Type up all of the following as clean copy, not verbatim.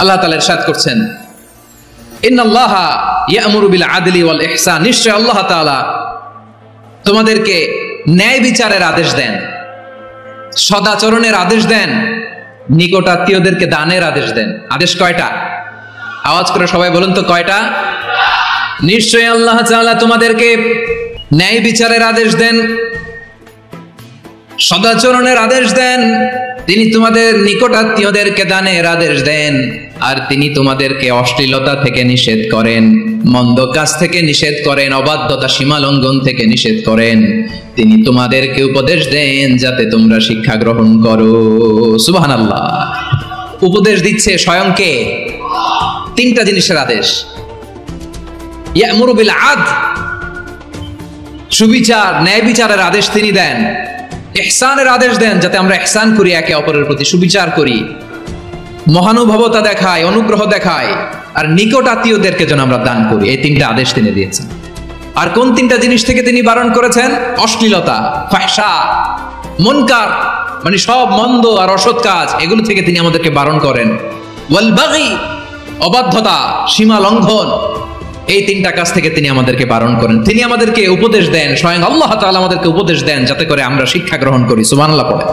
আল্লাহ তাআলা ইরশাদ করছেন, ইন্নাল্লাহা ইয়া'মুরু বিল আদলি ওয়াল ইহসান, নিশ্চয় আল্লাহ তাআলা তোমাদেরকে ন্যায় বিচারের আদেশ দেন, সদাচরণের আদেশ দেন, নিকট আত্মীয়দেরকে দানের আদেশ দেন। আদেশ কয়টা? আওয়াজ করে সবাই বলুন তো কয়টা? নিশ্চয় আল্লাহ তাআলা তোমাদেরকে ন্যায় বিচারের আদেশ দেন, সদাচরণের আদেশ দেন, তিনি তোমাদের নিকট আত্মীয়দেরকে দানের আদেশ দেন, আর তিনি তোমাদেরকে অশ্লীলতা থেকে নিষেধ করেন, মন্দ কাজ থেকে নিষেধ করেন, অবাধ্যতা সীমা লঙ্ঘন থেকে নিষেধ করেন। তিনি তোমাদেরকে উপদেশ দেন যাতে তোমরা শিক্ষা গ্রহণ করো। সুবহানাল্লাহ। উপদেশ দিচ্ছে স্বয়ং কে? তিনটা জিনিসের আদেশ। ইয়া'মুরু বিল আদল, সুবিচার ন্যায় বিচারের আদেশ তিনি দেন। ইহসানের আদেশ দেন, যাতে আমরা ইহসান করি, একে অপরের প্রতি সুবিচার করি, মহানুভবতা দেখায়, অনুগ্রহ দেখায়, আর নিকট আত্মীয়দেরকে যেন আমরা দান করি। এই তিনটা আদেশ তিনি দিয়েছেন। আর কোন তিনটা জিনিস থেকে তিনি বারণ করেছেন? অশ্লীলতা, ফাহশা, মুনকার, মানে সব মন্দ আর অসৎ কাজ, এগুলো থেকে তিনি আমাদেরকে বারণ করেন। ওয়াল বাগি, অবাধ্যতা, সীমা লঙ্ঘন, এই তিনটা কাজ থেকে তিনি আমাদেরকে বারণ করেন। তিনি আমাদেরকে উপদেশ দেন, স্বয়ং আল্লাহ তাআলা আমাদেরকে উপদেশ দেন যাতে করে আমরা শিক্ষা গ্রহণ করি। সুবহানাল্লাহ পড়ে।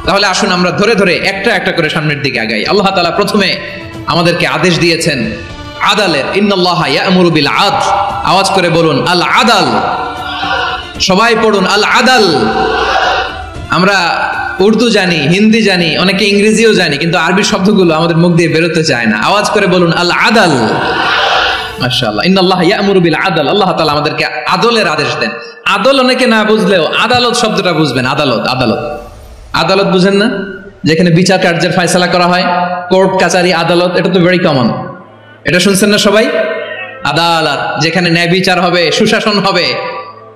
তাহলে আসুন আমরা ধরে ধরে একটা একটা করে সামনের দিকে আগাই। আল্লাহ তাআলা প্রথমে আমাদেরকে আদেশ দিয়েছেন আদালের। ইন্নাল্লাহা ইয়া'মুরু বিল আদল, আওয়াজ করে বলুন আল আদাল। সবাই পড়ুন আল আদাল। আমরা উর্দু জানি, হিন্দি জানি, অনেকে ইংরেজিও জানি, কিন্তু আরবি শব্দগুলো আমাদের মুখ দিয়ে বেরোতে চায় না। আওয়াজ করে বলুন আল আদাল। মাশাআল্লাহ। ইন্নাল্লাহা ইয়া'মুরু বিল আদল, আল্লাহ তাআলা আমাদেরকে আদলের আদেশ দেন। আদল অনেকে না বুঝলেও আদালত শব্দটা বুঝবেন। আদালত, আদালত, আদালত বুঝেন না? যেখানে বিচার কার্যের ফয়সালা করা হয়, কোর্ট কাচারি আদালত, এটা তো ভেরি কমন। এটা শুনছেন না সবাই? আদালত, যেখানে ন্যায় বিচার হবে, সুশাসন হবে।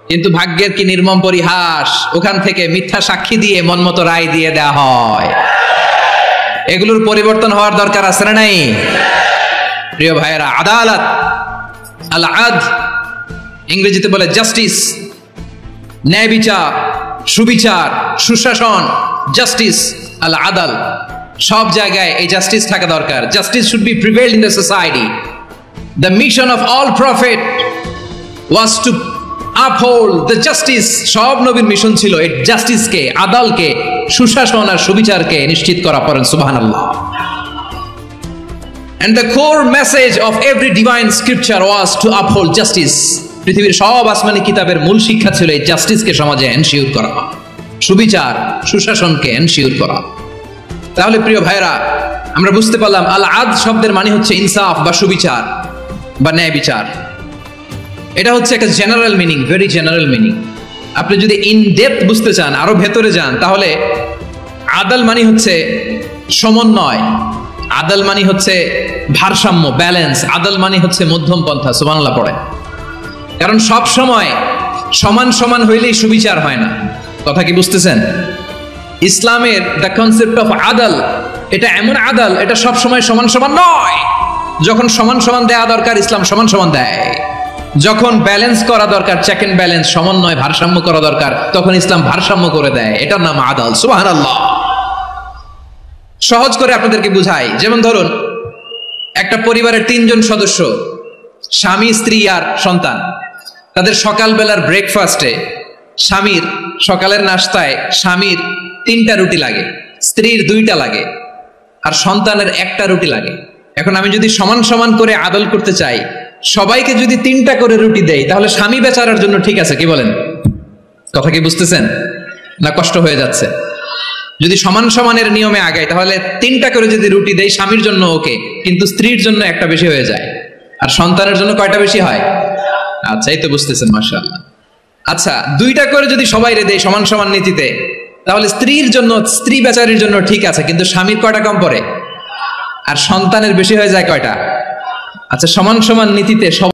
কিন্তু ভাগ্যের কি নির্মম পরিহাস, ওখান থেকে মিথ্যা সাক্ষী দিয়ে মনমতো রায় দিয়ে দেয়া হয়। এগুলোর পরিবর্তন হওয়ার দরকার আছে না নাই? প্রিয় ভাইয়েরা, আদালত, আল আদল, ইংরেজিতে বলে জাস্টিস, ন্যায় বিচার, সুবিচার, সুশাসন, জাস্টিস, আল আদাল। সব জায়গায় এই জাস্টিস থাকা দরকার। Justice should be prevailed in the society. The mission of all prophet was to uphold the justice. সব নবীর মিশন ছিল এই জাস্টিসকে, আদালকে, সুশাসন আর সুবিচারকে নিশ্চিত করা। পড়েন সুবহানাল্লাহ। And the core message of every divine scripture was to uphold justice. পৃথিবীর সব আসমানি কিতাবের মূল শিক্ষা ছিল এই জাস্টিসকে সমাজে এনশিওর করা, সুবিচার, সুশাসনকে এনশিওর করা। তাহলে প্রিয় ভাইরা, আমরা বুঝতে পারলাম আল আদল শব্দের মানে হচ্ছে ইনসাফ বা সুবিচার বা ন্যায় বিচার। এটা হচ্ছে একটা general meaning, very general meaning. আপনি যদি ইন ডেপথ বুঝতে চান, আরো ভেতরে যান, তাহলে আদল মানে হচ্ছে সমন্বয়, আদল মানে হচ্ছে ভারসাম্য, ব্যালেন্স। আদল মানে হচ্ছে মধ্যম পন্থা। সুবহানাল্লাহ পড়ে। কারণ সব সময় সমান সমান হইলেই সুবিচার হয় না। কথা কি বুঝতেছেন? ইসলামের দ্য কনসেপ্ট অফ আদল, এটা এমন আদল, এটা সব সময় সমান সমান নয়। যখন সমান সমান দেয়া দরকার, ইসলাম সমান সমান দেয়। যখন ব্যালেন্স করা দরকার, চেক এন্ড ব্যালেন্স, সমন্বয়, ভারসাম্য করা দরকার, তখন ইসলাম ভারসাম্য করে দেয়। এটার নাম আদল। সুবহানাল্লাহ। সহজ করে আপনাদেরকে বুঝাই। যেমন ধরুন, একটা পরিবারের 3 জন সদস্য, স্বামী, স্ত্রী আর সন্তান। তাদের সকালবেলার ব্রেকফাস্টে, স্বামীর সকালের নাস্তায় স্বামীর 3টা রুটি লাগে, স্ত্রীর 2টা লাগে, আর সন্তানের 1টা রুটি লাগে। এখন আমি যদি সমান সমান করে আদল করতে চাই, সবাইকে যদি 3টা করে রুটি দেই, তাহলে স্বামী বেচারার জন্য ঠিক আছে? কি বলেন? কথা কি বুঝতেছেন না কষ্ট হয়ে যাচ্ছে? যদি সমান সমানের নিয়মে আগাই, তাহলে 3টা করে যদি রুটি দেই, স্বামীর জন্য ওকে, কিন্তু স্ত্রীর জন্য 1টা বেশি হয়ে যায়। আর সন্তানের জন্য কয়টা বেশি হয়? আচ্ছা, এই তো বুঝতেছেন, মাশাআল্লাহ। আচ্ছা, 2টা করে যদি সবাই দেই সমান সমান নীতিতে, তাহলে স্ত্রীর জন্য, স্ত্রী বেচারির জন্য ঠিক আছে, কিন্তু স্বামীর কয়টা কম পড়ে? আর সন্তানের বেশি হয়ে যায় কয়টা? আচ্ছা, সমান সমান নীতিতে